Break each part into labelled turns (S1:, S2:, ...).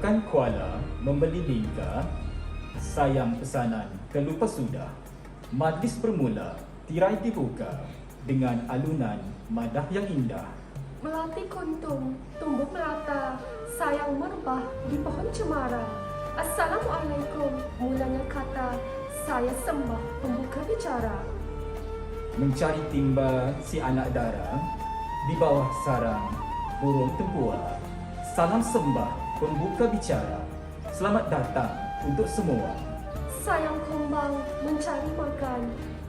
S1: Makan kuala, membeli lingkar, sayang pesanan terlupa sudah. Majlis bermula, tirai dibuka dengan alunan madah yang indah.
S2: Melati kuntum, tumbuh melata, sayang merbah di pohon cemara. Assalamualaikum, mulanya kata, saya sembah pembuka bicara.
S1: Mencari timba si anak dara, di bawah sarang burung tempua. Salam sembah pembuka bicara, selamat datang untuk semua.
S2: Sayang kumbang mencari makan,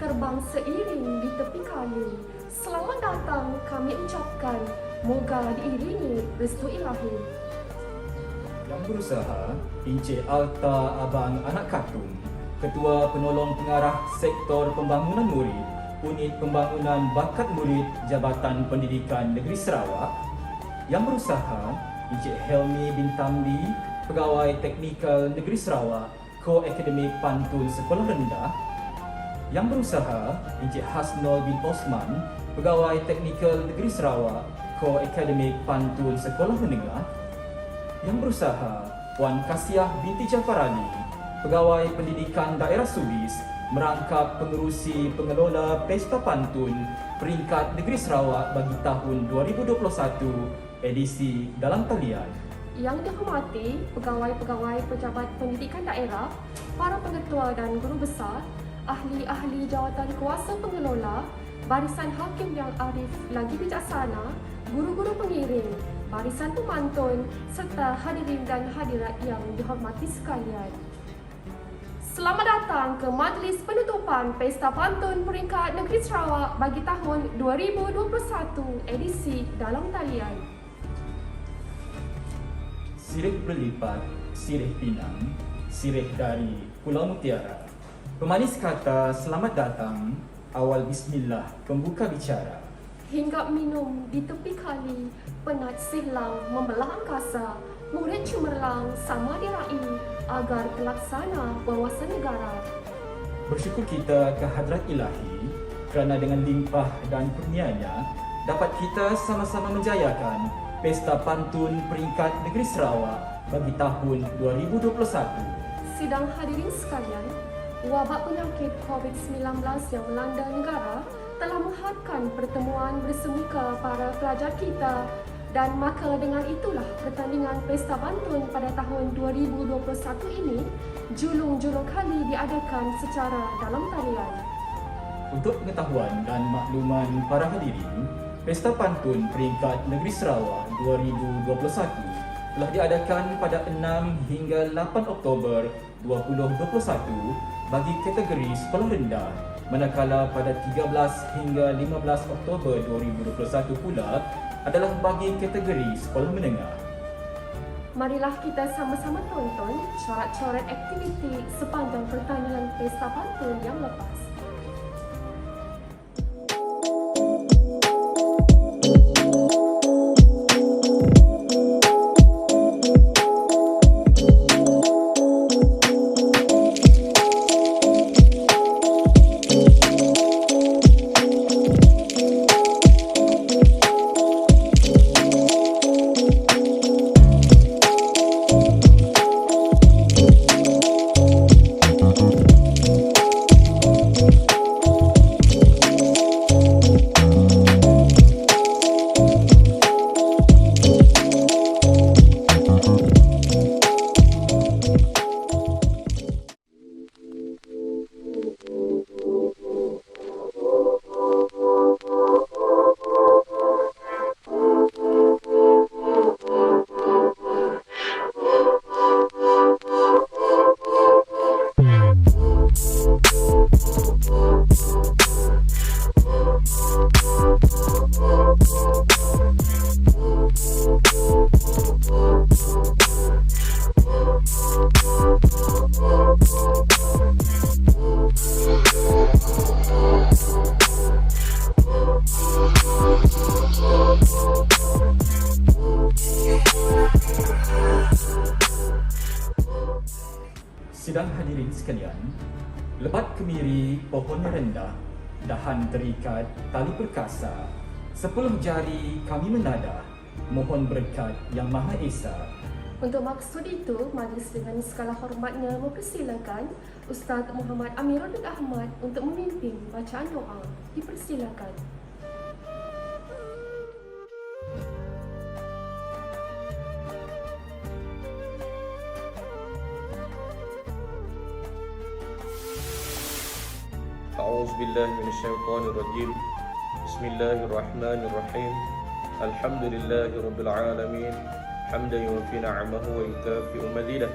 S2: terbang seiring di tepi kali. Selamat datang kami ucapkan, moga diiringi restu ilahi.
S1: Yang berusaha, Encik Alta Abang Anak Katung, Ketua Penolong Pengarah Sektor Pembangunan Murid, Unit Pembangunan Bakat Murid Jabatan Pendidikan Negeri Sarawak. Yang berusaha, Encik Helmi bin Tamdi, Pegawai Teknikal Negeri Sarawak, Ko-Akademik Pantun Sekolah Rendah. Yang berusaha, Encik Hasnol bin Osman, Pegawai Teknikal Negeri Sarawak, Ko-Akademik Pantun Sekolah Menengah. Yang berusaha, Puan Kasiah binti Jafar Ali, Pegawai Pendidikan Daerah Subis, merangkap pengerusi pengelola Pesta Pantun peringkat Negeri Sarawak bagi tahun 2021 edisi dalam talian.
S2: Yang dihormati pegawai-pegawai pejabat pendidikan daerah, para pengetua dan guru besar, ahli-ahli jawatan kuasa pengelola, barisan hakim yang arif lagi bijaksana, guru-guru pengiring, barisan pemantun serta hadirin dan hadirat yang dihormati sekalian. Selamat datang ke majlis penutupan Pesta Pantun Peringkat Negeri Sarawak bagi tahun 2021 edisi dalam talian.
S1: Sirih berlipat, sirih pinang, sirih dari Pulau Mutiara. Pemanis kata selamat datang, awal bismillah pembuka bicara.
S2: Hinggap minum di tepi kali, penat silang membelah angkasa, murid cemerlang sama diraih agar terlaksana wawasan negara.
S1: Bersyukur kita ke hadrat ilahi kerana dengan limpah dan kurnianya dapat kita sama-sama menjayakan Pesta Pantun Peringkat Negeri Sarawak bagi tahun 2021.
S2: Sidang hadirin sekalian, wabak penyakit COVID-19 yang melanda negara telah menghadkan pertemuan bersemuka para pelajar kita, dan maka dengan itulah pertandingan Pesta Pantun pada tahun 2021 ini julung-julung kali diadakan secara dalam talian.
S1: Untuk pengetahuan dan makluman para hadirin, Pesta Pantun Peringkat Negeri Sarawak 2021 telah diadakan pada 6 hingga 8 Oktober 2021 bagi kategori sekolah rendah, manakala pada 13 hingga 15 Oktober 2021 pula adalah bagi kategori sekolah menengah.
S2: Marilah kita sama-sama tonton corak-coret aktiviti sepanjang pertandingan Pesta Pantun yang lepas.
S1: Sidang hadirin sekalian, lebat kemiri pohon rendah, dahan terikat tali perkasa, 10 jari kami menadah, mohon berkat Yang Maha Esa.
S2: Untuk maksud itu, majlis dengan segala hormatnya mempersilakan Ustaz Muhammad Amiruddin Ahmad untuk memimpin bacaan doa. Dipersilakan.
S3: أعوذ بالله من الشيطان الرجيم بسم الله الرحمن الرحيم الحمد لله رب العالمين حمدا يوفي نعمه ويكافئ مزيده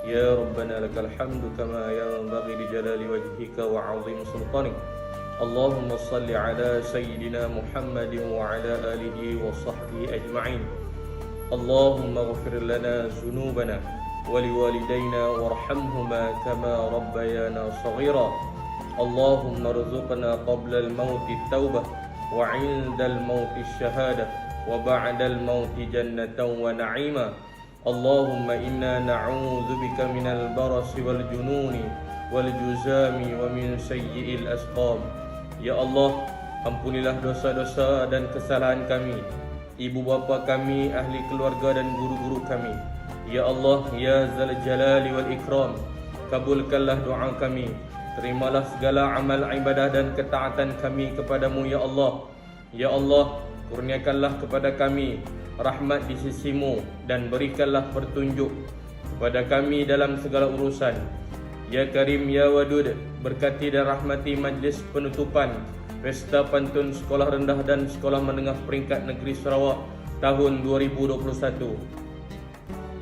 S3: يا ربنا لك الحمد كما ينبغي لجلال وجهك وعظيم سلطانك اللهم صل على سيدنا محمد وعلى آله وصحبه أجمعين اللهم اغفر لنا ذنوبنا ولوالدينا وارحمهما كما ربيانا صغيرا اللهم ارزقنا قبل الموت التوبة وعند الموت الشهادة وبعد الموت جنة ونعيما اللهم إنا نعوذ بك من البرص والجنون والجزام ومن سيء الأسقام Ya Allah, ampunilah dosa-dosa dan kesalahan kami, ibu bapa kami, ahli keluarga dan guru-guru kami. Ya Allah, Ya Zal Jalali wal Ikram, kabulkanlah doa kami. Terimalah segala amal ibadah dan ketaatan kami kepadamu, Ya Allah. Ya Allah, kurniakanlah kepada kami rahmat di sisimu dan berikanlah petunjuk kepada kami dalam segala urusan. Ya Karim, Ya Wadud, berkati dan rahmati majlis penutupan Pesta Pantun Sekolah Rendah dan Sekolah Menengah Peringkat Negeri Sarawak tahun 2021.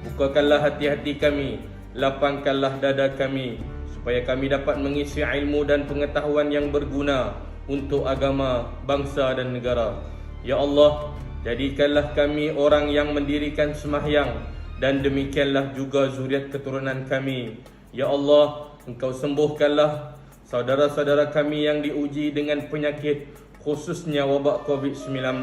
S3: Bukakanlah hati-hati kami, lapangkanlah dada kami, supaya kami dapat mengisi ilmu dan pengetahuan yang berguna untuk agama, bangsa dan negara. Ya Allah, jadikanlah kami orang yang mendirikan sembahyang dan demikianlah juga zuriat keturunan kami. Ya Allah, Engkau sembuhkanlah saudara-saudara kami yang diuji dengan penyakit, khususnya wabak COVID-19.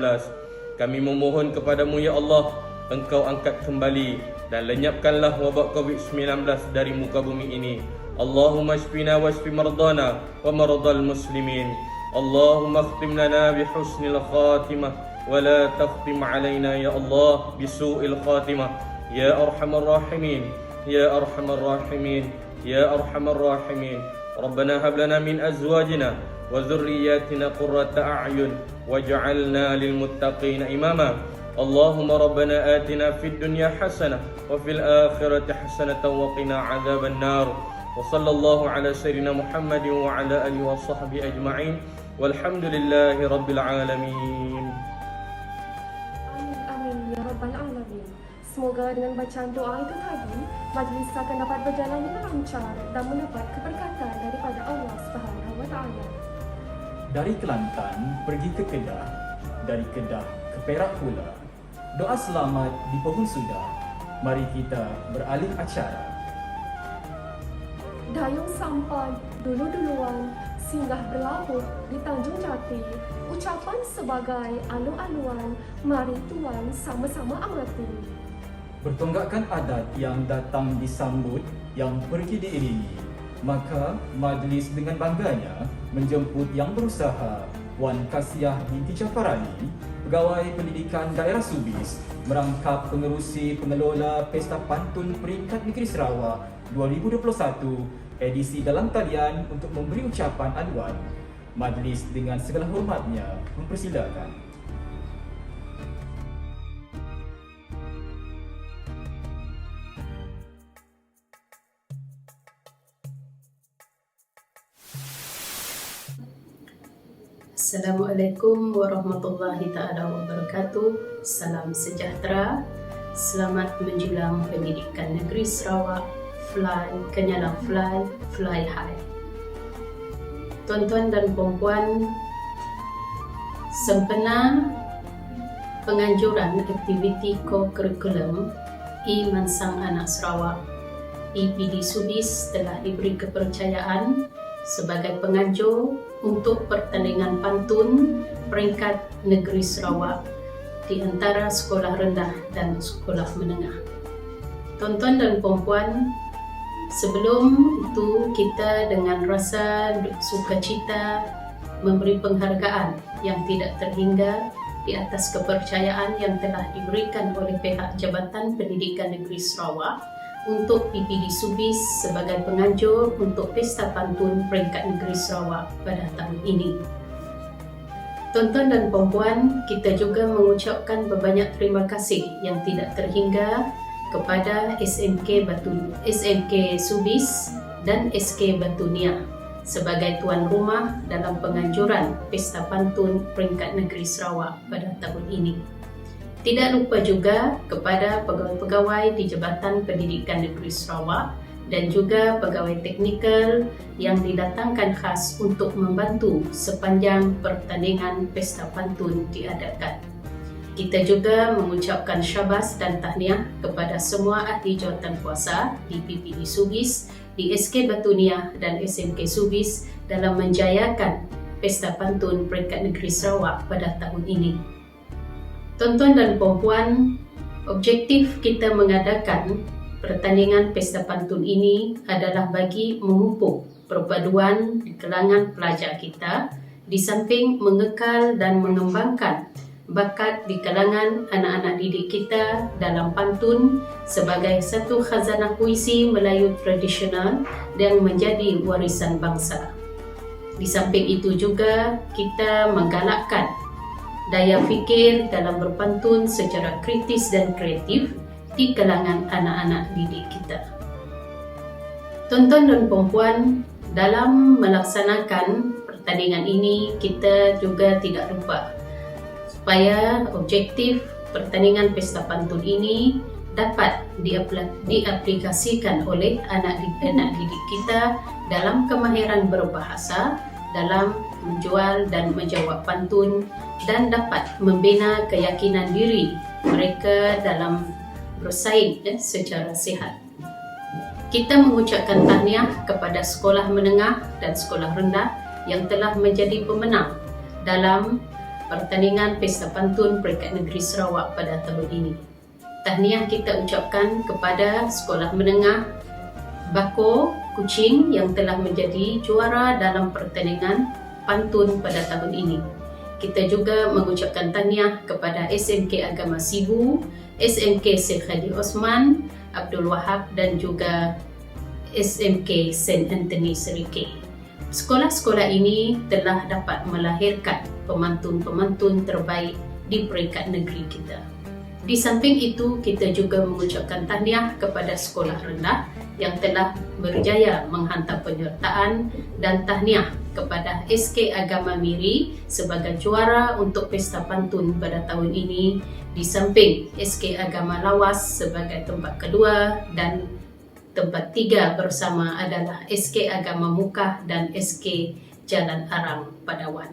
S3: Kami memohon kepadamu, Ya Allah, Engkau angkat kembali dan lenyapkanlah wabak COVID-19 dari muka bumi ini. Allahumma shfina washfi mardana wa mardal muslimin. Allahumma khtim lana bihusnil khatimah wa la takhtim alaina ya Allah bisu'il khatimah. Ya arhamar rahimin, Ya arhamar rahimin, Ya arhamar rahimin. Rabbana hab lana min azwajina wa dhurriyyatina qurrata a'yun waj'alna lil muttaqina imama. Allahumma rabbana atina fid dunya hasanah wa fil akhirati hasanatan wa qina adzaban nar. Wa sallallahu ala sayyidina Muhammadin wa ala alihi wa sahbihi ajma'in. Walhamdulillahi rabbil alamin.
S2: Amin, amin, ya Rabbal Alamin. Semoga dengan bacaan doa itu tadi, majlis akan dapat berjalan dengan lancar dan mendapat keberkatan daripada Allah Subhanahu wa Ta'ala.
S1: Dari Kelantan pergi ke Kedah, dari Kedah ke Perak pula. Doa selamat di pohon sudah. Mari kita beralih acara.
S2: Dayung sampai dulu-duluan, singgah berlabuh di Tanjung Jati. Ucapan sebagai alu-aluan, mari tuan sama-sama amati.
S1: Bertonggakkan adat yang datang disambut, yang pergi diiringi. Maka majlis dengan bangganya menjemput yang berusaha, Wan Kasiah binti Jafarani, Pegawai Pendidikan Daerah Subis, merangkap pengerusi pengelola Pesta Pantun Peringkat Negeri Sarawak 2021, edisi dalam talian untuk memberi ucapan aduan. Majlis dengan segala hormatnya mempersilakan.
S4: Assalamualaikum warahmatullahi ta'ala wabarakatuh. Salam sejahtera. Selamat menjelang Pendidikan Negeri Sarawak. Fly, kenyalang fly, fly high. Tuan-tuan dan puan-puan, sempena penganjuran aktiviti ko-kurikulum Mansang Anak Sarawak, EPD Subis telah diberi kepercayaan sebagai penganjur untuk pertandingan pantun peringkat negeri Sarawak di antara sekolah rendah dan sekolah menengah. Tuan-tuan dan puan-puan, sebelum itu kita dengan rasa sukacita memberi penghargaan yang tidak terhingga di atas kepercayaan yang telah diberikan oleh pihak Jabatan Pendidikan Negeri Sarawak untuk PPD Subis sebagai penganjur untuk Pesta Pantun Peringkat Negeri Sarawak pada tahun ini. Tuan-tuan dan puan-puan, kita juga mengucapkan berbanyak terima kasih yang tidak terhingga kepada SMK Subis dan SK Batunia sebagai tuan rumah dalam penganjuran Pesta Pantun Peringkat Negeri Sarawak pada tahun ini. Tidak lupa juga kepada pegawai-pegawai di Jabatan Pendidikan Negeri Sarawak dan juga pegawai teknikal yang didatangkan khas untuk membantu sepanjang pertandingan Pesta Pantun diadakan. Kita juga mengucapkan syabas dan tahniah kepada semua ahli jawatankuasa di PPD Subis, di SK Batunia dan SMK Subis dalam menjayakan Pesta Pantun Peringkat Negeri Sarawak pada tahun ini. Tuan-tuan dan puan-puan, objektif kita mengadakan pertandingan Pesta Pantun ini adalah bagi memupuk perpaduan di kalangan pelajar kita, di samping mengekal dan mengembangkan bakat di kalangan anak-anak didik kita dalam pantun sebagai satu khazanah puisi Melayu tradisional yang menjadi warisan bangsa. Di samping itu juga kita menggalakkan daya fikir dalam berpantun secara kritis dan kreatif di kalangan anak-anak didik kita. Tuan-tuan dan puan-puan, dalam melaksanakan pertandingan ini kita juga tidak lupa supaya objektif pertandingan Pesta Pantun ini dapat diaplikasikan oleh anak-anak didik kita dalam kemahiran berbahasa, dalam menjual dan menjawab pantun, dan dapat membina keyakinan diri mereka dalam bersaing secara sihat. Kita mengucapkan tahniah kepada sekolah menengah dan sekolah rendah yang telah menjadi pemenang dalam pertandingan Pesta Pantun Peringkat Negeri Sarawak pada tahun ini. Tahniah kita ucapkan kepada sekolah menengah Bako Kuching yang telah menjadi juara dalam pertandingan pantun pada tahun ini. Kita juga mengucapkan tahniah kepada SMK Agama Sibu, SMK Syed Khairi Osman, Abdul Wahab dan juga SMK St. Anthony Serike. Sekolah-sekolah ini telah dapat melahirkan pemantun-pemantun terbaik di peringkat negeri kita. Di samping itu, kita juga mengucapkan tahniah kepada sekolah rendah yang telah berjaya menghantar penyertaan dan tahniah kepada SK Agama Miri sebagai juara untuk Pesta Pantun pada tahun ini, di samping SK Agama Lawas sebagai tempat kedua dan tempat tiga bersama adalah SK Agama Mukah dan SK Jalan Arang Padawan.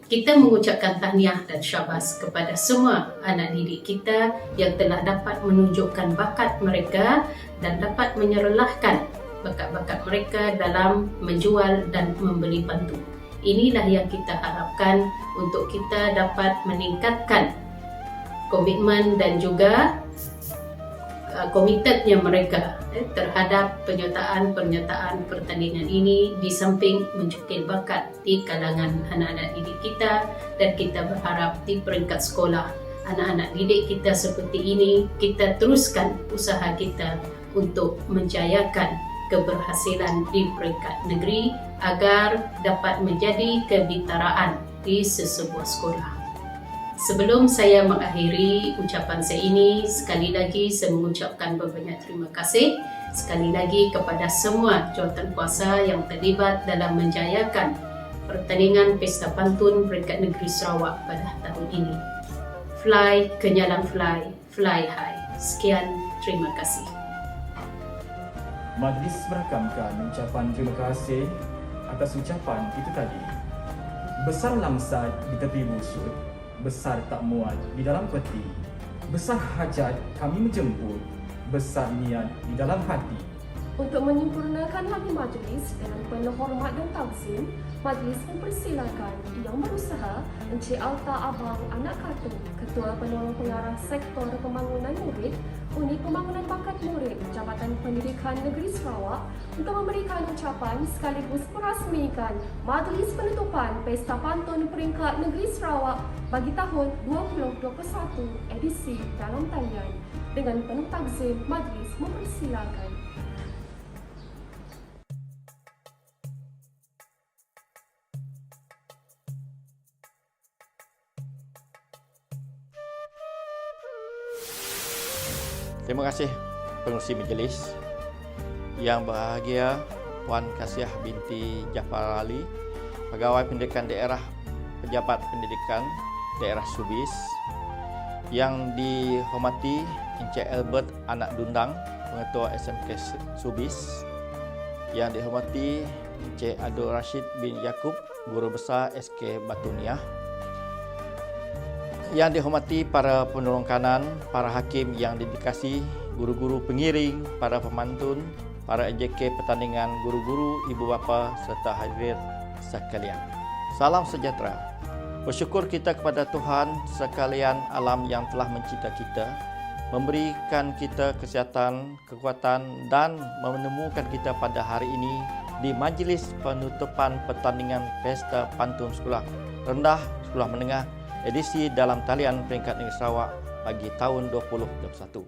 S4: Kita mengucapkan tahniah dan syabas kepada semua anak didik kita yang telah dapat menunjukkan bakat mereka dan dapat menyerlahkan bakat-bakat mereka dalam menjual dan membeli pantun. Inilah yang kita harapkan untuk kita dapat meningkatkan komitmen dan juga komitmennya mereka terhadap penyertaan pertandingan ini, di samping mencukil bakat di kalangan anak-anak didik kita, dan kita berharap di peringkat sekolah anak-anak didik kita seperti ini, kita teruskan usaha kita untuk menjayakan keberhasilan di peringkat negeri agar dapat menjadi kebitaraan di sesebuah sekolah. Sebelum saya mengakhiri ucapan saya ini, sekali lagi saya mengucapkan berbanyak terima kasih sekali lagi kepada semua jawatankuasa yang terlibat dalam menjayakan pertandingan Pesta Pantun Peringkat Negeri Sarawak pada tahun ini. Fly, kenyalang fly, fly high. Sekian, terima kasih.
S1: Majlis merakamkan ucapan terima kasih atas ucapan itu tadi. Besar langsat di tepi busut, besar tak muat di dalam peti. Besar hajat kami menjemput, besar niat di dalam hati.
S2: Untuk menyempurnakan lagi majlis dengan penuh hormat dan takzim, majlis mempersilakan Yang Berusaha Encik Alta Abang Anak Katong, Ketua Penolong Pengarah Sektor Pembangunan Murid, Unit Pembangunan Bakat Murid, Jabatan Pendidikan Negeri Sarawak untuk memberikan ucapan sekaligus merasmikan majlis penutupan Pesta Pantun Peringkat Negeri Sarawak bagi tahun 2021 edisi dalam talian. Dengan penuh takzim, majlis mempersilakan.
S5: Terima kasih pengerusi majlis. Yang berbahagia Puan Kasiah binti Jafar Ali, Pegawai Pendidikan Daerah Pejabat Pendidikan Daerah Subis. Yang dihormati Encik Albert Anak Dundang, Pengetua SMK Subis. Yang dihormati Encik Abdul Rashid bin Yaakob, Guru Besar SK Batu Niah. Yang dihormati para penolong kanan, para hakim yang dedikasi, guru-guru pengiring, para pemantun, para EJK pertandingan, guru-guru, ibu bapa serta hadirin sekalian. Salam sejahtera. Bersyukur kita kepada Tuhan sekalian alam yang telah mencipta kita, memberikan kita kesihatan, kekuatan dan menemukan kita pada hari ini di majlis penutupan pertandingan Pesta Pantun Sekolah Rendah, Sekolah Menengah edisi dalam talian peringkat negeri Sarawak bagi tahun 2021.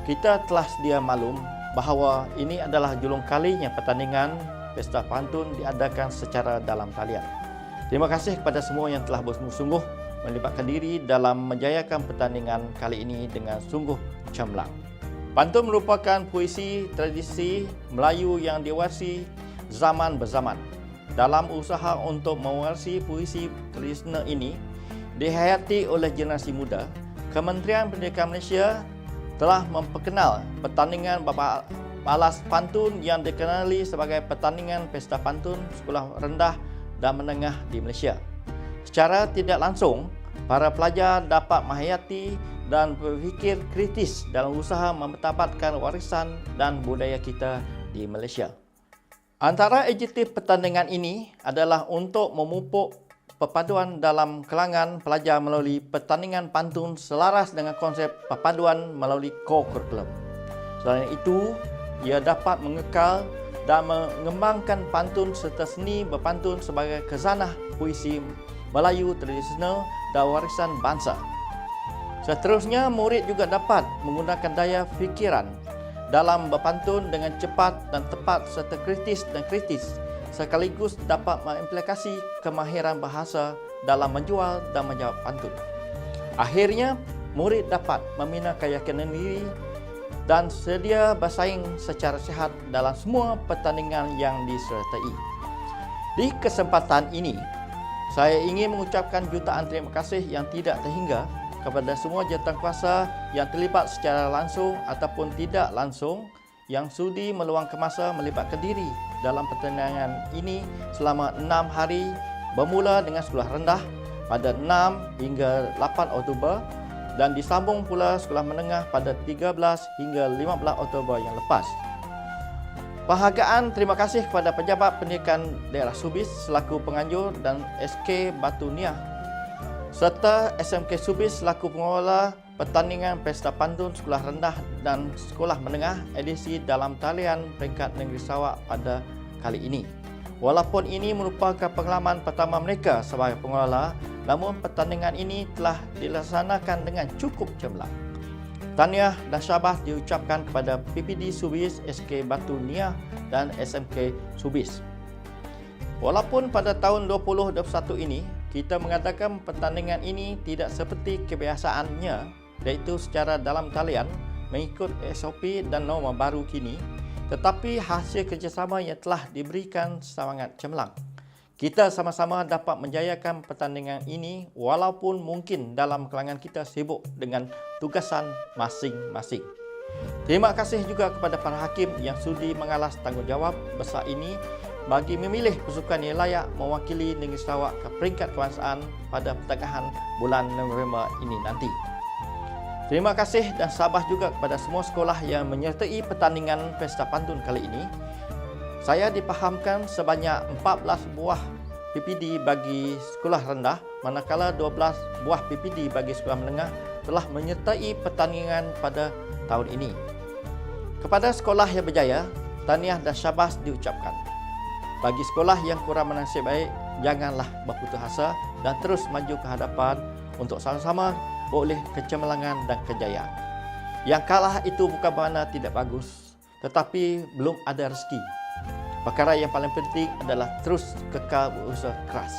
S5: Kita telah sedia maklum bahawa ini adalah julung kalinya pertandingan Pesta Pantun diadakan secara dalam talian. Terima kasih kepada semua yang telah bersungguh-sungguh melibatkan diri dalam menjayakan pertandingan kali ini dengan sungguh cemerlang. Pantun merupakan puisi tradisi Melayu yang diwarisi zaman berzaman. Dalam usaha untuk mewarisi puisi tradisional ini, dihayati oleh generasi muda, Kementerian Pendidikan Malaysia telah memperkenal pertandingan balas pantun yang dikenali sebagai pertandingan Pesta Pantun Sekolah Rendah dan Menengah di Malaysia. Secara tidak langsung, para pelajar dapat menghayati dan berfikir kritis dalam usaha mempertabatkan warisan dan budaya kita di Malaysia. Antara objektif pertandingan ini adalah untuk memupuk perpaduan dalam kalangan pelajar melalui pertandingan pantun selaras dengan konsep perpaduan melalui core curriculum. Selain itu, ia dapat mengekal dan mengembangkan pantun serta seni berpantun sebagai khazanah puisi Melayu tradisional dan warisan bangsa. Seterusnya, murid juga dapat menggunakan daya fikiran dalam berpantun dengan cepat dan tepat serta kritis, sekaligus dapat mengimplikasi kemahiran bahasa dalam menjual dan menjawab pantun. Akhirnya, murid dapat membina keyakinan diri dan sedia bersaing secara sihat dalam semua pertandingan yang disertai. Di kesempatan ini, saya ingin mengucapkan jutaan terima kasih yang tidak terhingga kepada semua jawatankuasa yang terlibat secara langsung ataupun tidak langsung yang sudi meluangkan masa melibatkan diri dalam pertandingan ini selama 6 hari bermula dengan sekolah rendah pada 6 hingga 8 Oktober dan disambung pula sekolah menengah pada 13 hingga 15 Oktober yang lepas. Penghargaan terima kasih kepada Pejabat Pendidikan Daerah Subis selaku penganjur dan SK Batu Niah serta SMK Subis selaku pengelola pertandingan Pesta Pantun Sekolah Rendah dan Sekolah Menengah edisi dalam talian peringkat negeri Sarawak pada kali ini. Walaupun ini merupakan pengalaman pertama mereka sebagai pengelola, namun pertandingan ini telah dilaksanakan dengan cukup cemerlang. Tahniah dan syabas diucapkan kepada PPD Subis, SK Batu Niah dan SMK Subis. Walaupun pada tahun 2021 ini kita mengadakan pertandingan ini tidak seperti kebiasaannya, iaitu secara dalam talian mengikut SOP dan norma baru kini, tetapi hasil kerjasama yang telah diberikan sangat cemerlang. Kita sama-sama dapat menjayakan pertandingan ini walaupun mungkin dalam kalangan kita sibuk dengan tugasan masing-masing. Terima kasih juga kepada para hakim yang sudi mengalas tanggungjawab besar ini bagi memilih pasukan yang layak mewakili negeri Sarawak ke peringkat kebangsaan pada pertengahan bulan November ini nanti. Terima kasih dan sabar juga kepada semua sekolah yang menyertai pertandingan Pesta Pantun kali ini. Saya dipahamkan sebanyak 14 buah PPD bagi sekolah rendah, manakala 12 buah PPD bagi sekolah menengah telah menyertai pertandingan pada tahun ini. Kepada sekolah yang berjaya, tahniah dan syabas diucapkan. Bagi sekolah yang kurang bernasib baik, janganlah berputus asa dan terus maju ke hadapan untuk sama-sama beroleh kecemerlangan dan kejayaan. Yang kalah itu bukan bermakna tidak bagus, tetapi belum ada rezeki. Perkara yang paling penting adalah terus kekal berusaha keras.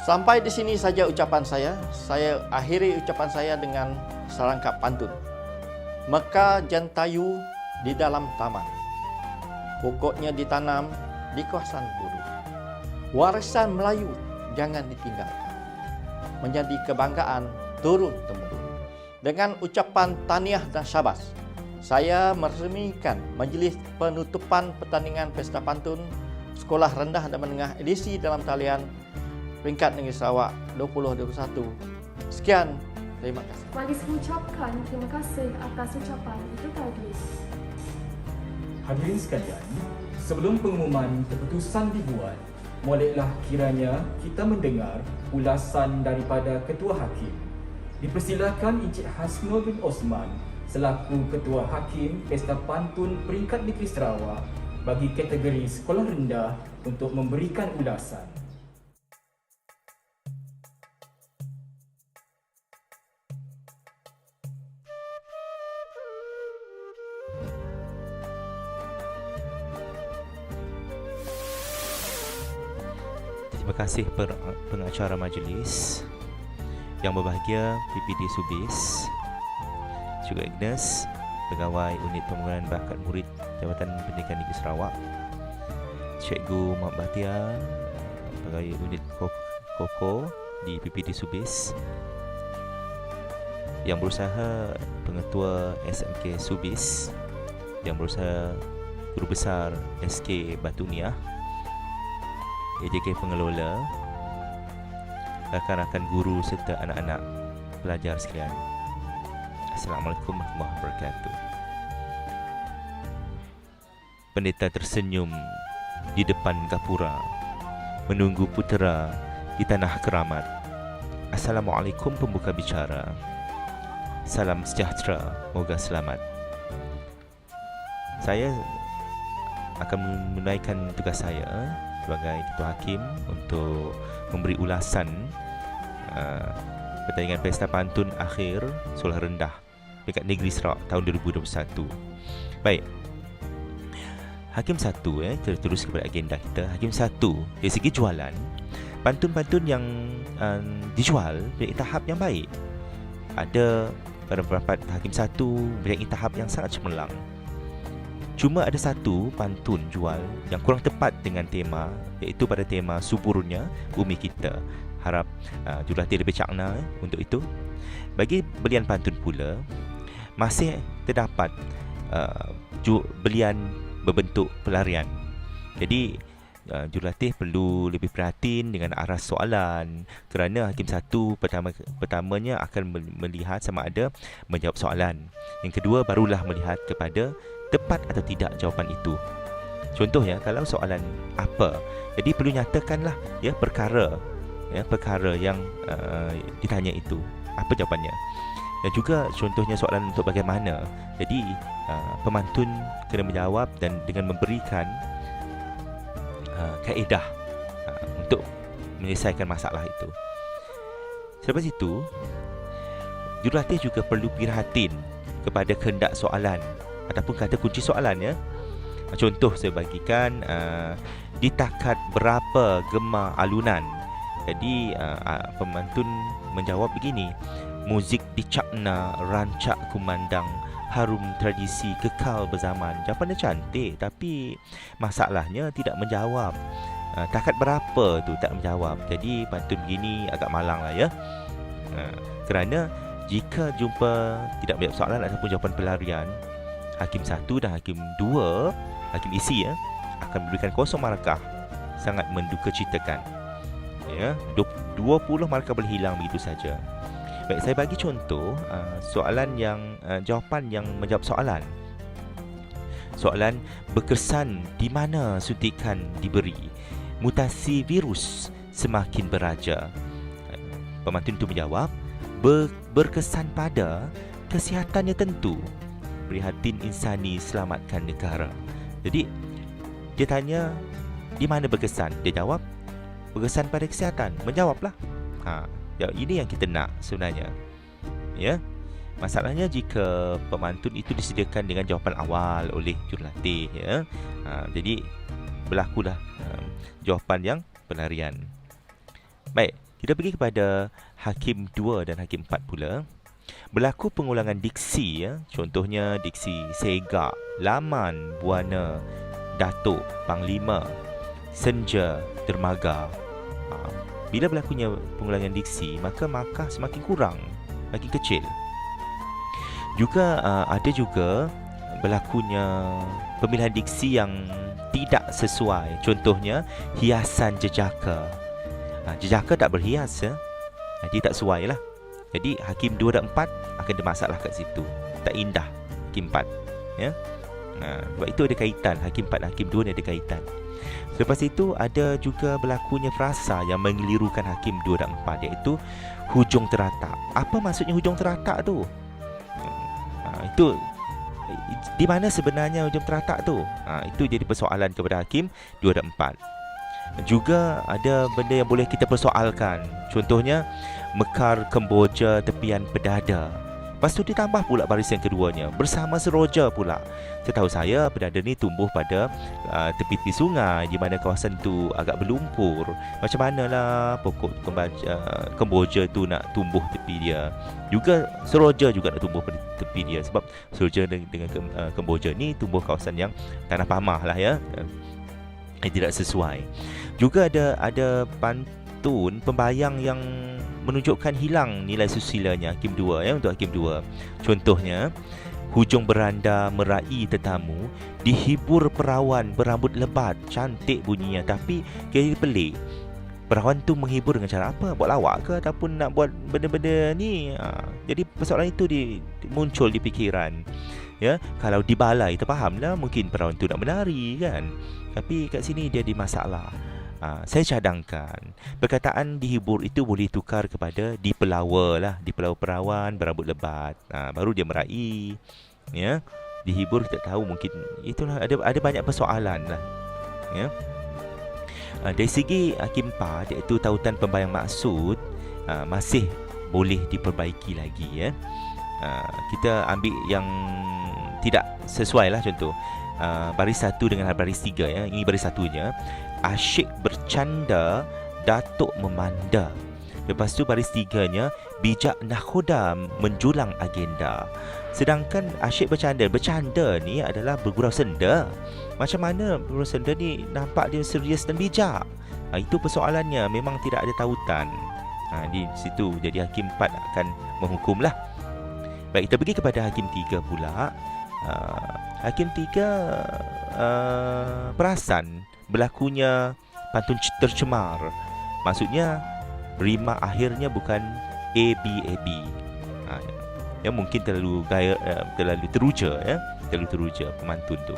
S5: Sampai di sini saja ucapan saya. Saya akhiri ucapan saya dengan serangkap pantun. Mekar jantayu di dalam taman, pokoknya ditanam di kawasan buru. Warisan Melayu jangan ditinggalkan, menjadi kebanggaan turun-temurun. Dengan ucapan tahniah dan syabas, saya meresmikan majlis penutupan pertandingan Pesta Pantun Sekolah Rendah dan Menengah edisi dalam talian Peringkat Negeri Sarawak 2021. Sekian, terima kasih.
S2: Majlis mengucapkan terima kasih atas ucapan itu tadi.
S1: Hadirin sekalian, sebelum pengumuman keputusan dibuat, moleklah kiranya kita mendengar ulasan daripada Ketua Hakim. Dipersilakan Encik Hasnul bin Osman selaku Ketua Hakim Pesta Pantun Peringkat Negeri Sarawak bagi kategori sekolah rendah untuk memberikan ulasan.
S6: Terima kasih pengacara majlis yang berbahagia, PPD Subis, juga Agnes, Pegawai Unit Pembangunan Bakat Murid Jabatan Pendidikan Negeri Sarawak, Cikgu Mak Bahtia, Pegawai Unit Koko di PPD Subis, yang berusaha Pengetua SMK Subis, yang berusaha Guru Besar SK Batuniah, AJK Pengelola, rakan-rakan guru serta anak-anak pelajar sekalian. Assalamualaikum warahmatullahi wabarakatuh. Pendeta tersenyum di depan gapura, menunggu putera di tanah keramat. Assalamualaikum pembuka bicara. Salam sejahtera, moga selamat. Saya akan menunaikan tugas saya sebagai Ketua Hakim untuk memberi ulasan pertandingan Pesta Pantun akhir Sekolah Rendah Peringkat Negeri Sarawak tahun 2021. Baik. Hakim 1, terus kepada agenda kita. Hakim 1, dari segi jualan, pantun-pantun yang dijual dari tahap yang baik. Ada pada pendapat Hakim 1 dari tahap yang sangat cemerlang. Cuma ada satu pantun jual yang kurang tepat dengan tema, iaitu pada tema suburnya bumi kita. Harap jurulatih lebih cakna untuk itu. Bagi belian pantun pula, masih terdapat belian berbentuk pelarian. Jadi jurulatih perlu lebih perhatian dengan arah soalan, kerana Hakim 1 pertamanya akan melihat sama ada menjawab soalan. Yang kedua barulah melihat kepada tepat atau tidak jawapan itu. Contoh kalau soalan apa, jadi perlu nyatakanlah perkara yang ditanya itu apa jawapannya. Dan juga contohnya soalan untuk bagaimana. Jadi pemantun kena menjawab dan dengan memberikan kaedah untuk menyelesaikan masalah itu. Selepas itu, jurulatih juga perlu perhatian kepada kehendak soalan ataupun kata kunci soalan. Contoh saya bagikan, ditakat berapa gemar alunan. Jadi pemantun menjawab begini: muzik dicakna rancak kumandang, harum tradisi kekal berzaman. Jawapannya cantik, tapi masalahnya tidak menjawab. Takat berapa tu tak menjawab. Jadi pantun begini agak malang lah kerana jika jumpa tidak menjawab soalan ataupun jawapan pelarian, Hakim 1 dan Hakim 2, Hakim isi akan memberikan kosong markah. Sangat menduka citakan. 20 markah boleh hilang begitu saja. Baik, saya bagi contoh soalan yang jawapan yang menjawab soalan. Soalan berkesan di mana suntikan diberi. Mutasi virus semakin beraja. Pemantun itu menjawab, berkesan pada kesihatannya tentu. Prihatin insani, selamatkan negara. Jadi dia tanya di mana berkesan. Dia jawab berkesan pada kesihatan. Menjawablah. Ini yang kita nak sebenarnya. Ya. Masalahnya jika pemantun itu disediakan dengan jawapan awal oleh jurulatih, ya. Jadi berlakulah jawapan yang pelarian. Baik, kita pergi kepada Hakim 2 dan Hakim 4 pula. Berlaku pengulangan diksi, ya. Contohnya diksi Segak, Laman, Buana, Datuk, Panglima, Senja, Dermaga. Bila berlakunya pengulangan diksi, maka markah semakin kurang, makin kecil. Juga ada juga berlakunya pemilihan diksi yang tidak sesuai. Contohnya hiasan jejaka. Jejaka tak berhias, ya. Dia tak sesuai lah. Jadi Hakim 2 dan 4 akan ada masalah kat situ. Tak indah Hakim 4, ya. Sebab itu ada kaitan. Hakim 4 dan Hakim 2 ni ada kaitan. Selepas itu ada juga berlakunya frasa yang mengelirukan Hakim 2 dan 4, iaitu hujung teratak. Apa maksudnya hujung teratak tu? Itu di mana sebenarnya hujung teratak tu? Itu jadi persoalan kepada Hakim 2 dan 4. Juga ada benda yang boleh kita persoalkan. Contohnya mekar Kemboja tepian pedada. Lepas tu ditambah pula baris yang keduanya, bersama seroja pula. Setahu saya pedada ni tumbuh pada tepi-tepi sungai, di mana kawasan tu agak berlumpur. Macam manalah pokok Kemboja tu nak tumbuh tepi dia. Juga seroja juga nak tumbuh pada tepi dia, sebab seroja dengan Kemboja ni tumbuh kawasan yang tanah pamah lah, ya. Tidak sesuai. Juga ada pantun pembayang yang menunjukkan hilang nilai susilanya Hakim 2, ya, untuk Hakim 2. Contohnya hujung beranda meraih tetamu, dihibur perawan berambut lebat, cantik bunyinya, tapi kira pelik. Perawan tu menghibur dengan cara apa? Buat lawak ke ataupun nak buat benda-benda ni? Jadi persoalan itu muncul di fikiran. Ya, kalau di balai terfahamlah mungkin perawan tu nak menari, kan. Tapi kat sini dia ada masalah. Saya cadangkan perkataan dihibur itu boleh tukar kepada dipelawa lah. Dipelawa perawan berambut lebat, baru dia meraih, ya. Dihibur kita tahu mungkin itulah, ada banyak persoalan lah, ya. Dari segi Hakim 4, iaitu tautan pembayang maksud, masih boleh diperbaiki lagi, ya. Kita ambil yang tidak sesuai lah. Contoh baris 1 dengan baris 3, ya. Ini baris 1-nya. Asyik bercanda, Datuk memanda. Lepas tu baris 3-nya, bijak nakhoda menjulang agenda. Sedangkan asyik bercanda ni adalah bergurau senda. Macam mana bergurau senda ni nampak dia serius dan bijak? Itu persoalannya, memang tidak ada tautan. Di situ jadi Hakim 4 akan menghukumlah. Baik, kita pergi kepada Hakim 3 pula. Hakim 3 perasan berlakunya pantun tercemar. Maksudnya rima akhirnya bukan ABAB. Yang mungkin terlalu teruja, ya. Terlalu teruja pemantun tu.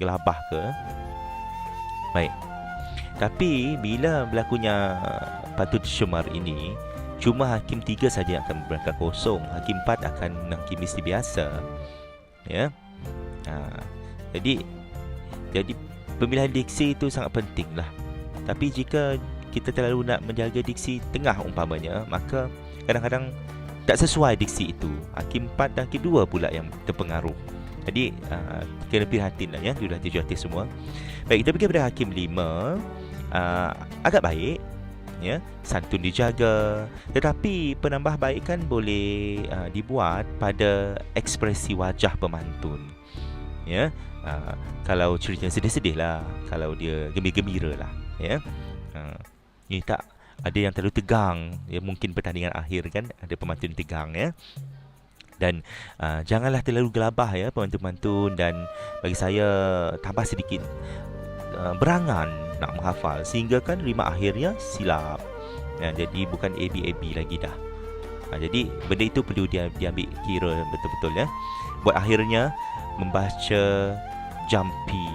S6: Gelabah ke? Baik. Tapi bila berlakunya pantun tercemar ini, cuma Hakim 3 saja akan berangkat kosong. Hakim 4 akan menghakimi seperti biasa, ya. Jadi pemilihan diksi itu sangat penting lah. Tapi jika kita terlalu nak menjaga diksi tengah umpamanya, maka kadang-kadang tak sesuai diksi itu. Hakim 4 dan Hakim 2 pula yang terpengaruh. Jadi kena prihatin lah, ya, jurulatih semua. Baik, kita pergi kepada Hakim 5. Agak baik, ya, santun dijaga, tetapi penambahbaikan boleh dibuat pada ekspresi wajah pemantun, ya. Kalau ceritanya sedih-sedih lah, kalau dia gembira-gembira lah, ya. Ini tak ada yang terlalu tegang, ya. Mungkin pertandingan akhir kan ada pemantun tegang, ya. Dan janganlah terlalu gelabah, ya, pemantun-pemantun. Dan bagi saya tambah sedikit berangan nak menghafal, sehingga kan rima akhirnya silap, ya. Jadi bukan ABAB lagi dah. Jadi benda itu perlu diambil kira betul-betul ya. Buat akhirnya membaca jampi,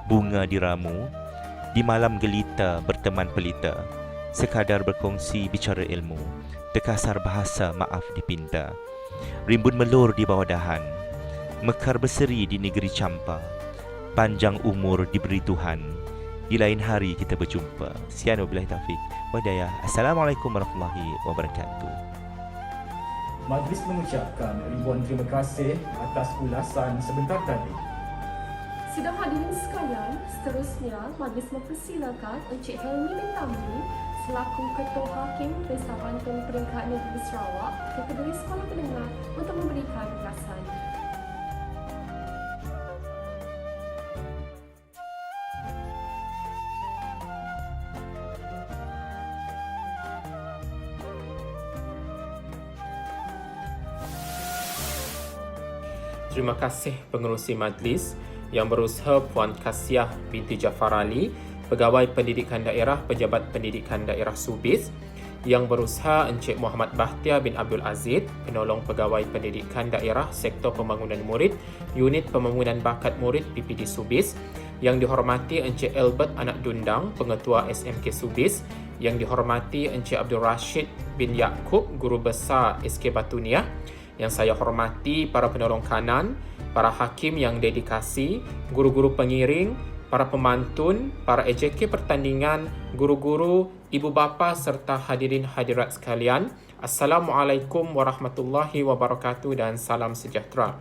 S6: bunga diramu, di malam gelita berteman pelita, sekadar berkongsi bicara ilmu, terkasar bahasa maaf dipinta, rimbun melur di bawah dahan, mekar berseri di negeri campa, panjang umur diberi Tuhan, di lain hari kita berjumpa. Sekian wabillahi taufiq wa hidayah. Assalamualaikum warahmatullahi wabarakatuh.
S1: Majlis mengucapkan ribuan terima kasih atas ulasan sebentar tadi.
S2: Sidang hadirin sekalian, seterusnya majlis mempersilakan Encik Helmi bin Tamri selaku Ketua Hakim Pesta Pantun Peringkat Negeri Sarawak kategori sekolah menengah untuk memberikan ulasan.
S3: Terima kasih pengerusi majlis yang berusaha Puan Kasiah binti Jafar Ali, Pegawai Pendidikan Daerah Pejabat Pendidikan Daerah Subis, yang berusaha Encik Muhammad Bahtiar bin Abdul Aziz, Penolong Pegawai Pendidikan Daerah Sektor Pembangunan Murid, Unit Pembangunan Bakat Murid PPD Subis, yang dihormati Encik Albert Anak Dundang, Pengetua SMK Subis, yang dihormati Encik Abdul Rashid bin Yaakob, Guru Besar SK Batuniah, yang saya hormati para penolong kanan, para hakim yang dedikasi, guru-guru pengiring, para pemantun, para AJK pertandingan, guru-guru, ibu bapa serta hadirin hadirat sekalian. Assalamualaikum warahmatullahi wabarakatuh dan salam sejahtera.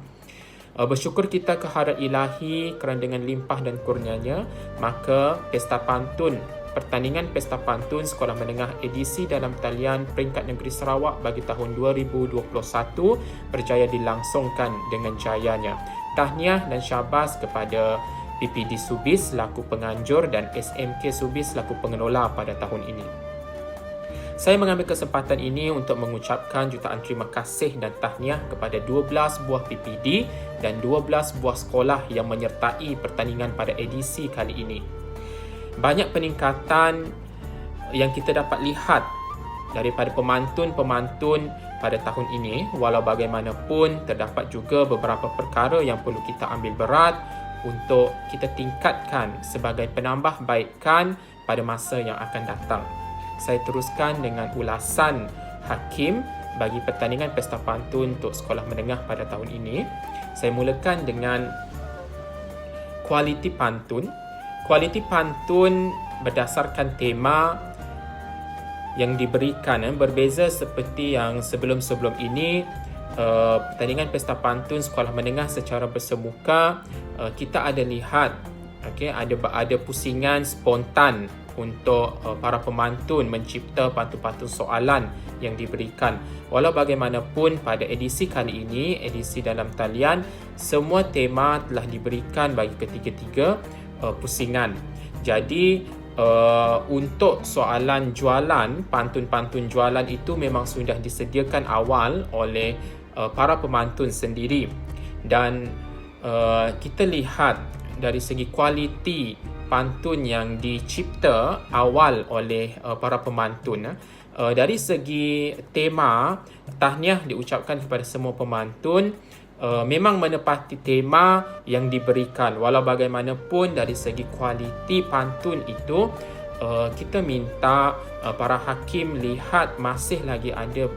S3: Bersyukur kita kehadrat Ilahi kerana dengan limpah dan kurnianya, maka Pesta Pantun, Pertandingan Pesta Pantun Sekolah Menengah edisi dalam talian Peringkat Negeri Sarawak bagi tahun 2021 berjaya dilangsungkan dengan jayanya. Tahniah dan syabas kepada PPD Subis selaku penganjur dan SMK Subis selaku pengelola pada tahun ini. Saya mengambil kesempatan ini untuk mengucapkan jutaan terima kasih dan tahniah kepada 12 buah PPD dan 12 buah sekolah yang menyertai pertandingan pada edisi kali ini. Banyak peningkatan yang kita dapat lihat daripada pemantun-pemantun pada tahun ini, walau bagaimanapun terdapat juga beberapa perkara yang perlu kita ambil berat untuk kita tingkatkan sebagai penambahbaikan pada masa yang akan datang. Saya teruskan dengan ulasan hakim bagi pertandingan Pesta Pantun untuk sekolah menengah pada tahun ini. Saya mulakan dengan kualiti pantun. Kualiti pantun berdasarkan tema yang diberikan berbeza seperti yang sebelum-sebelum ini. Pertandingan Pesta Pantun Sekolah Menengah secara bersemuka, kita ada lihat ada pusingan spontan untuk para pemantun mencipta pantun-pantun soalan yang diberikan. Walau bagaimanapun pada edisi kali ini, edisi dalam talian, semua tema telah diberikan bagi ketiga-tiga pusingan. Jadi untuk soalan jualan, pantun-pantun jualan itu memang sudah disediakan awal oleh para pemantun sendiri, dan kita lihat dari segi kualiti pantun yang dicipta awal oleh para pemantun. Dari segi tema, tahniah diucapkan kepada semua pemantun. Memang menepati tema yang diberikan. Walau bagaimanapun dari segi kualiti pantun itu, kita minta para hakim lihat masih lagi ada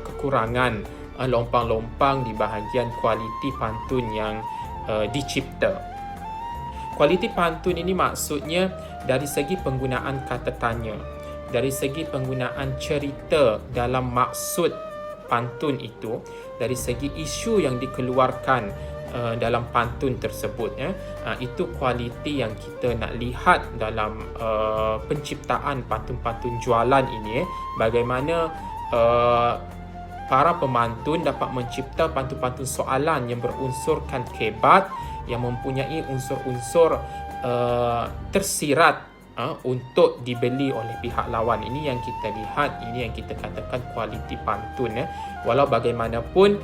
S3: kekurangan, lompang-lompang di bahagian kualiti pantun yang dicipta. Kualiti pantun ini maksudnya dari segi penggunaan kata tanya, dari segi penggunaan cerita dalam maksud pantun itu, dari segi isu yang dikeluarkan dalam pantun tersebut. Itu kualiti yang kita nak lihat dalam penciptaan pantun-pantun jualan ini. Bagaimana para pemantun dapat mencipta pantun-pantun soalan yang berunsurkan kebat, yang mempunyai unsur-unsur tersirat untuk dibeli oleh pihak lawan. Ini yang kita lihat, ini yang kita katakan kualiti pantun. Walau bagaimanapun,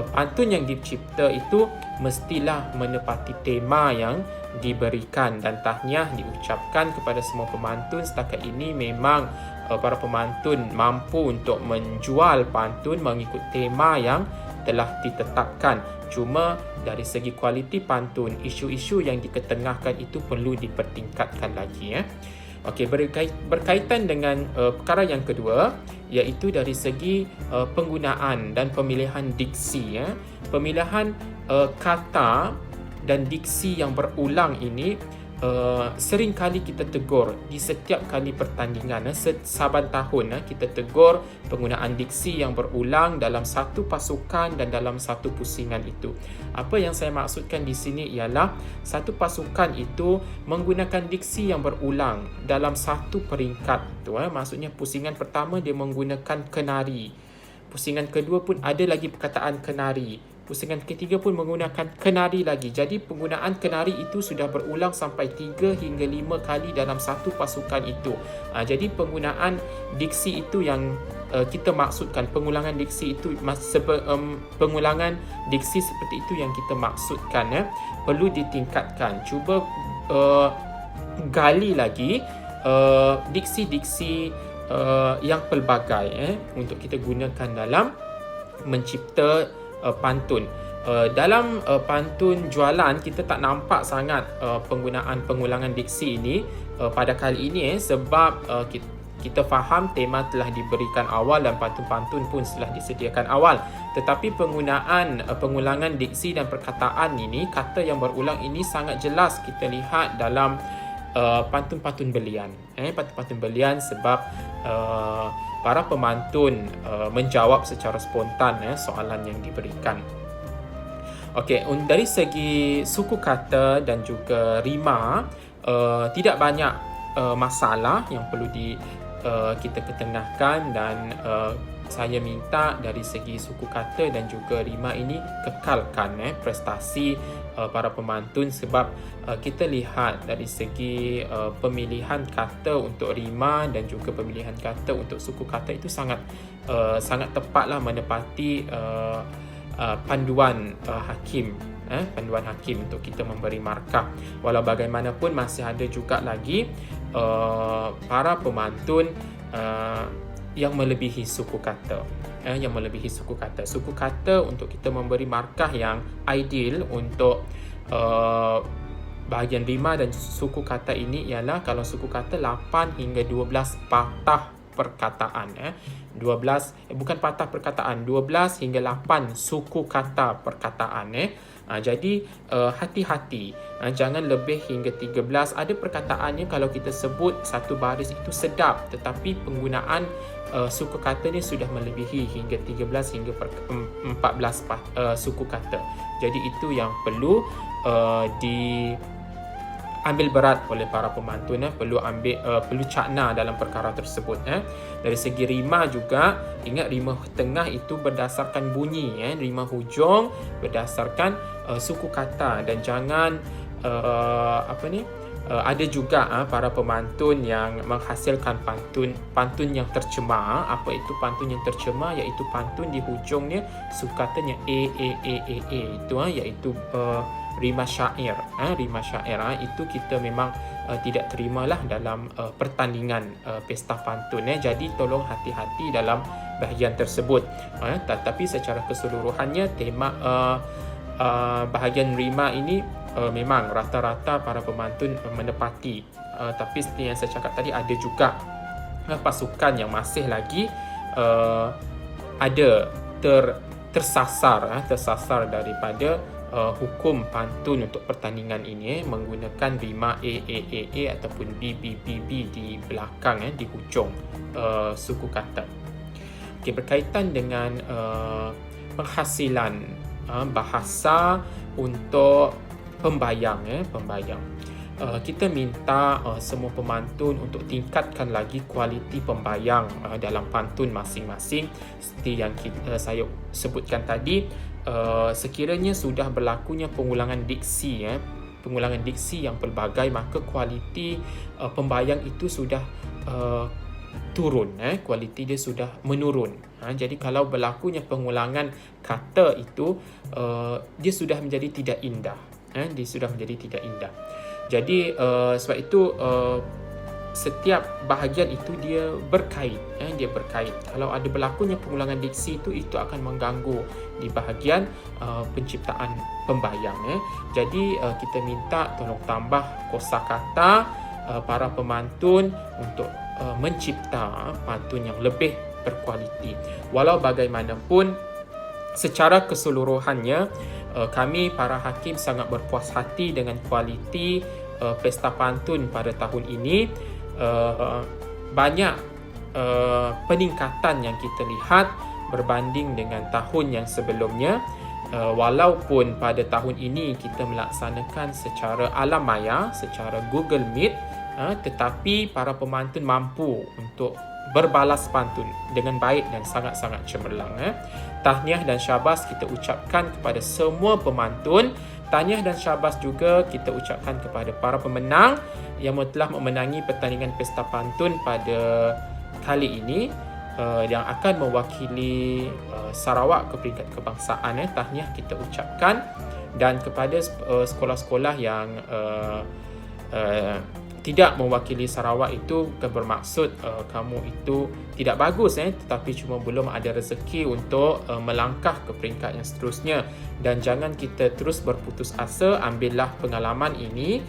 S3: pantun yang dicipta itu mestilah menepati tema yang diberikan, dan tahniah diucapkan kepada semua pemantun. Setakat ini memang
S7: para pemantun mampu untuk menjual pantun mengikut tema yang telah ditetapkan. Cuma dari segi kualiti pantun, isu-isu yang diketengahkan itu perlu dipertingkatkan lagi. Okey, berkaitan dengan perkara yang kedua, iaitu dari segi penggunaan dan pemilihan diksi. Pemilihan kata dan diksi yang berulang ini sering kali kita tegur di setiap kali pertandingan. Saban tahun kita tegur penggunaan diksi yang berulang dalam satu pasukan dan dalam satu pusingan itu. Apa yang saya maksudkan di sini ialah satu pasukan itu menggunakan diksi yang berulang dalam satu peringkat tu. Maksudnya pusingan pertama dia menggunakan kenari, pusingan kedua pun ada lagi perkataan kenari, pusingan ketiga pun menggunakan kenari lagi. Jadi penggunaan kenari itu sudah berulang sampai 3 hingga 5 kali dalam satu pasukan itu. Jadi penggunaan diksi itu yang kita maksudkan. Pengulangan diksi itu pengulangan diksi seperti itu yang kita maksudkan. Perlu ditingkatkan. Cuba gali lagi diksi-diksi yang pelbagai untuk kita gunakan dalam mencipta pantun. Dalam pantun jualan kita tak nampak sangat penggunaan pengulangan diksi ini pada kali ini sebab kita faham tema telah diberikan awal dan pantun-pantun pun telah disediakan awal. Tetapi penggunaan pengulangan diksi dan perkataan ini, kata yang berulang ini sangat jelas kita lihat dalam pantun-pantun belian. Pantun-pantun belian sebab para pemantun menjawab secara spontan soalan yang diberikan. Okey, dari segi suku kata dan juga rima, tidak banyak masalah yang perlu kita ketengahkan dan saya minta dari segi suku kata dan juga rima ini kekalkan prestasi para pemantun sebab kita lihat dari segi pemilihan kata untuk rima dan juga pemilihan kata untuk suku kata itu sangat tepatlah menepati panduan hakim. Panduan hakim untuk kita memberi markah. Walau bagaimanapun masih ada juga lagi para pemantun yang melebihi suku kata. Suku kata untuk kita memberi markah yang ideal untuk bahagian rima dan suku kata ini ialah kalau suku kata 8 hingga 12 patah perkataan. 12 hingga 8 suku kata perkataan. Jadi hati-hati, jangan lebih hingga 13. Ada perkataannya kalau kita sebut satu baris itu sedap, tetapi penggunaan suku kata ni sudah melebihi hingga 13 hingga 14 suku kata. Jadi itu yang perlu diambil berat oleh para pemantun. Perlu cakna dalam perkara tersebut. Dari segi rima juga, ingat rima tengah itu berdasarkan bunyi, rima hujung berdasarkan suku kata dan jangan ada juga para pemantun yang menghasilkan pantun yang tercemar. Apa itu pantun yang tercemar? Iaitu pantun di hujungnya suku katanya itu iaitu rima syair. Rima syair itu kita memang tidak terimalah dalam pertandingan pesta pantun. Jadi tolong hati-hati dalam bahagian tersebut. Tetapi secara keseluruhannya tema bahagian rima ini memang rata-rata para pemantun menepati. Tapi seperti yang saya cakap tadi, ada juga pasukan yang masih lagi ada tersasar daripada hukum pantun untuk pertandingan ini menggunakan rima A ataupun B di belakang di hujung suku kata. Okay, berkaitan dengan penghasilan bahasa untuk pembayang. Kita minta semua pemantun untuk tingkatkan lagi kualiti pembayang dalam pantun masing-masing. Seperti yang saya sebutkan tadi, sekiranya sudah berlakunya pengulangan diksi yang pelbagai, maka kualiti pembayang itu sudah turun. Kualiti dia sudah menurun. Jadi kalau berlakunya pengulangan kata itu, dia sudah menjadi tidak indah. Jadi sebab itu setiap bahagian itu dia berkait. Dia berkait. Kalau ada berlakunya pengulangan diksi itu akan mengganggu di bahagian penciptaan pembayang. Jadi kita minta tolong tambah kosakata para pemantun untuk mencipta pantun yang lebih berkualiti. Walau bagaimanapun, secara keseluruhannya kami para hakim sangat berpuas hati dengan kualiti pesta pantun pada tahun ini. Banyak peningkatan yang kita lihat berbanding dengan tahun yang sebelumnya. Walaupun pada tahun ini kita melaksanakan secara alam maya, secara Google Meet, tetapi para pemantun mampu untuk berbalas pantun dengan baik dan sangat-sangat cemerlang. Tahniah dan syabas kita ucapkan kepada semua pemantun. Tahniah dan syabas juga kita ucapkan kepada para pemenang yang telah memenangi pertandingan pesta pantun pada kali ini, yang akan mewakili Sarawak ke peringkat kebangsaan. Tahniah kita ucapkan. Dan kepada sekolah-sekolah yang tidak mewakili Sarawak itu bukan bermaksud kamu itu tidak bagus, tetapi cuma belum ada rezeki untuk melangkah ke peringkat yang seterusnya. Dan jangan kita terus berputus asa. Ambillah pengalaman ini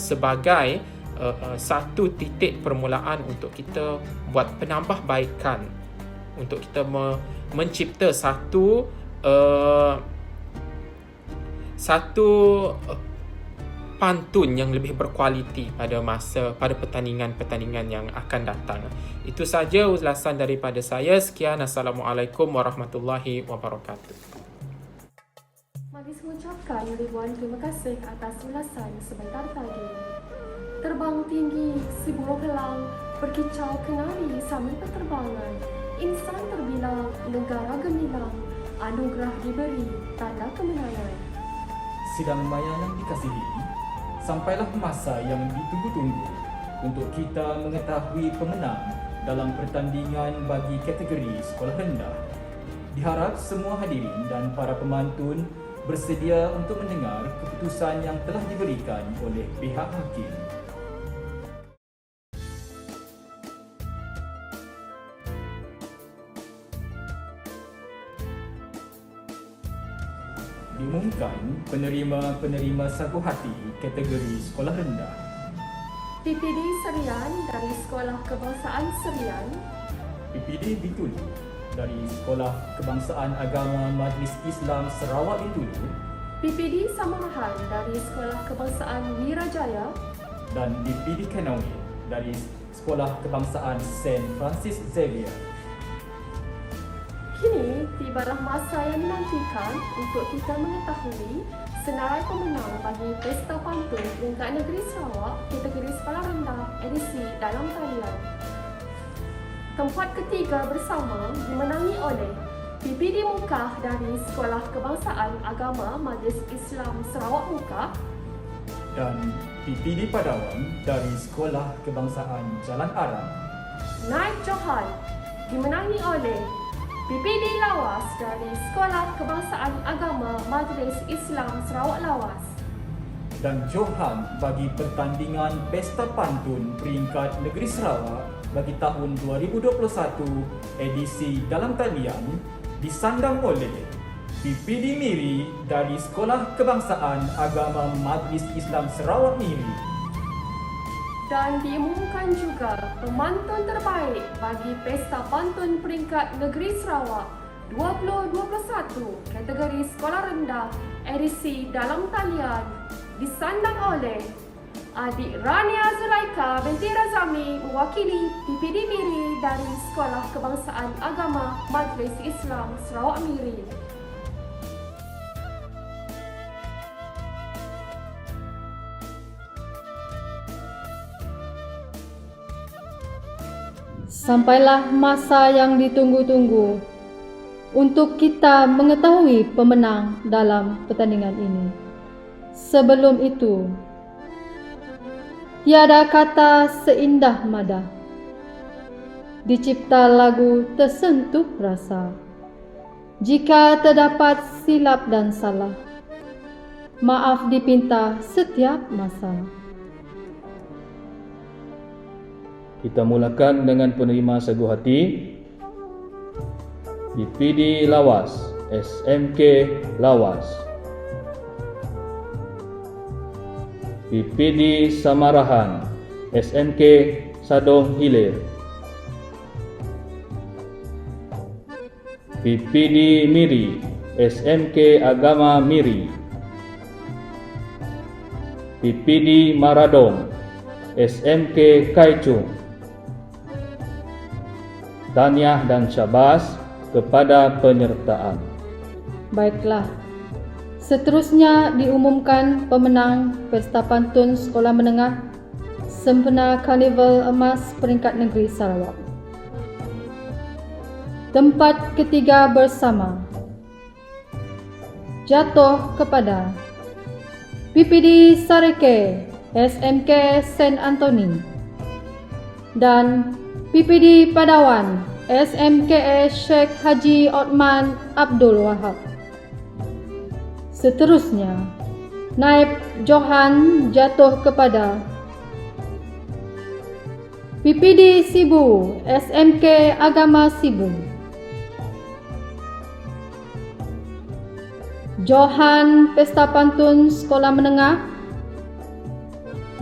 S7: sebagai satu titik permulaan untuk kita buat penambahbaikan, untuk kita mencipta satu pantun yang lebih berkualiti pada pertandingan-pertandingan yang akan datang. Itu saja ulasan daripada saya. Sekian, Assalamualaikum warahmatullahi wabarakatuh.
S2: Majlis mengucapkan ribuan terima kasih atas ulasan sebentar tadi. Terbang tinggi, si burung elang, berkicau kenari sambil berterbangan. Insan terbilang, negara gemilang, anugerah diberi, tanda kemenangan.
S1: Sidang maya yang dikasihi, sampailah masa yang ditunggu-tunggu untuk kita mengetahui pemenang dalam pertandingan bagi kategori sekolah rendah. Diharap semua hadirin dan para pemantun bersedia untuk mendengar keputusan yang telah diberikan oleh pihak hakim. Diumumkan penerima-penerima sagu hati kategori sekolah rendah.
S2: PPD Serian dari Sekolah Kebangsaan Serian,
S1: PPD Bintulu dari Sekolah Kebangsaan Agama Majlis Islam Sarawak Bintulu,
S2: PPD Samarahan dari Sekolah Kebangsaan Wirajaya,
S1: dan PPD Kanawi dari Sekolah Kebangsaan St. Francis Xavier.
S2: Kini tibalah masa yang dinantikan untuk kita mengetahui senarai pemenang bagi Pesta Pantun peringkat negeri Sarawak kategori sekolah rendah edisi dalam talian. Tempat ketiga bersama dimenangi oleh PPD Mukah dari Sekolah Kebangsaan Agama Majlis Islam Sarawak Mukah
S1: dan PPD Padawan dari Sekolah Kebangsaan Jalan Arab.
S2: Naib Johan dimenangi oleh PPD Lawas dari Sekolah Kebangsaan Agama Majlis Islam Sarawak Lawas.
S1: Dan Johan bagi pertandingan Pesta Pantun peringkat negeri Sarawak bagi tahun 2021 edisi dalam talian disandang oleh PPD Miri dari Sekolah Kebangsaan Agama Majlis Islam Sarawak Miri.
S2: Dan diumumkan juga pemantun terbaik bagi Pesta Pantun peringkat negeri Sarawak 2021 kategori sekolah rendah edisi dalam talian disandang oleh Adik Rania Zulaika binti Razami mewakili PPD Miri dari Sekolah Kebangsaan Agama Majlis Islam Sarawak Miri.
S8: Sampailah masa yang ditunggu-tunggu untuk kita mengetahui pemenang dalam pertandingan ini. Sebelum itu, tiada kata seindah madah, dicipta lagu tersentuh rasa. Jika terdapat silap dan salah, maaf dipinta setiap masa.
S9: Kita mulakan dengan penerima seguh hati. PPD Lawas, SMK Lawas. PPD Samarahan, SMK Sadong Hilir. PPD Miri, SMK Agama Miri. PPD Maradong, SMK Kaichung. Tahniah dan syabas kepada penyertaan.
S8: Baiklah. Seterusnya diumumkan pemenang Pesta Pantun Sekolah Menengah Sempena Karnival Emas Peringkat Negeri Sarawak. Tempat ketiga bersama jatuh kepada PPD Sareke, SMK Saint Anthony, dan PPD Padawan, SMK Sheikh Haji Othman Abdul Wahab. Seterusnya, naib Johan jatuh kepada PPD Sibu, SMK Agama Sibu. Johan Pesta Pantun Sekolah Menengah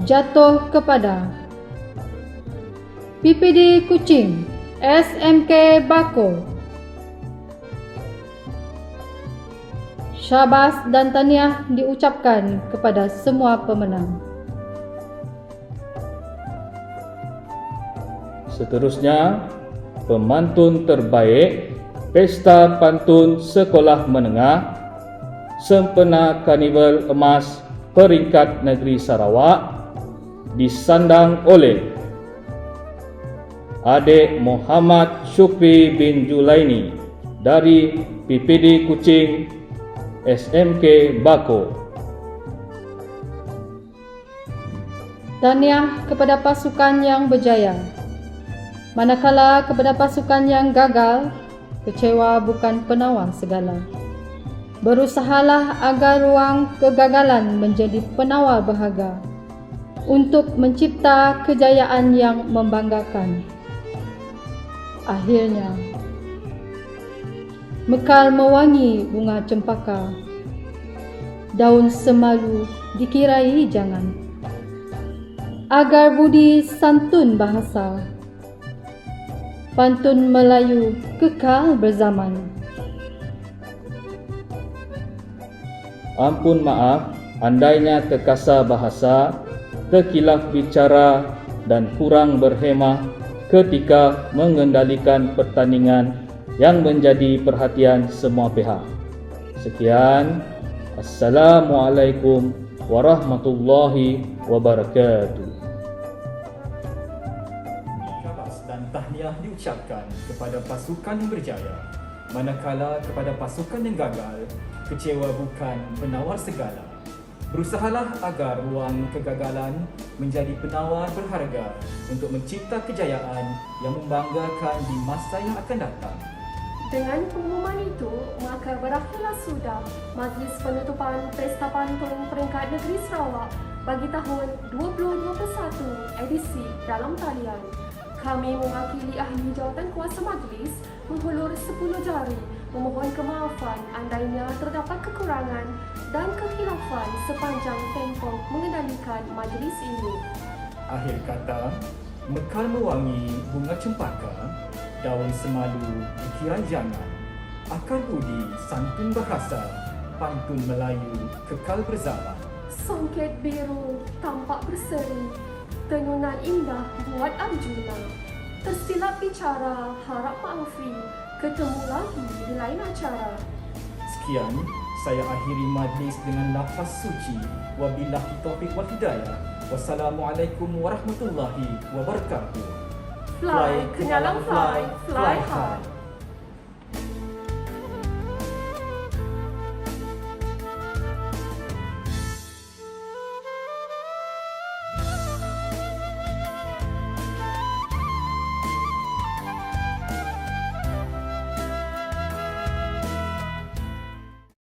S8: jatuh kepada PPD Kuching, SMK Bako. Syabas dan tahniah diucapkan kepada semua pemenang.
S9: Seterusnya, pemantun terbaik Pesta Pantun Sekolah Menengah Sempena Karnival Emas Peringkat Negeri Sarawak disandang oleh Adik Muhammad Syukri bin Julaini dari PPD Kuching, SMK Bako.
S8: Tahniah kepada pasukan yang berjaya. Manakala kepada pasukan yang gagal, kecewa bukan penawar segala. Berusahalah agar ruang kegagalan menjadi penawar berharga untuk mencipta kejayaan yang membanggakan. Akhirnya, mekar mewangi bunga cempaka, daun semalu dikirai jangan, agar budi santun bahasa, pantun Melayu kekal berzaman.
S9: Ampun maaf, andainya terkasar bahasa, terkilaf bicara dan kurang berhemah ketika mengendalikan pertandingan yang menjadi perhatian semua pihak. Sekian, Assalamualaikum warahmatullahi wabarakatuh.
S1: Syabas dan tahniah diucapkan kepada pasukan yang berjaya. Manakala kepada pasukan yang gagal, kecewa bukan penawar segala. Berusahalah agar ruang kegagalan menjadi penawar berharga untuk mencipta kejayaan yang membanggakan di masa yang akan datang.
S2: Dengan pengumuman itu, maka berakhirlah sudah majlis penutupan Pesta Pantun Peringkat Negeri Sarawak bagi tahun 2021 edisi dalam talian. Kami mewakili ahli jawatan kuasa majlis menghulur 10 jari memohon kemaafan andainya terdapat kekurangan dan kehilafan sepanjang tempoh mengendalikan majlis ini.
S1: Akhir kata, mekar mewangi bunga cempaka, daun semalu dikirai jangan, akar budi santun bahasa, pantun Melayu kekal berzaman.
S2: Songket biru tampak berseri, tenunan indah buat Arjuna. Tersilap bicara harap maafi, ketemu lagi di lain acara.
S1: Sekian, saya akhiri majlis dengan lafaz suci. Wabillahi taufiq wal hidayah. Wassalamualaikum warahmatullahi wabarakatuh.
S2: Fly, kenyalang fly, fly high.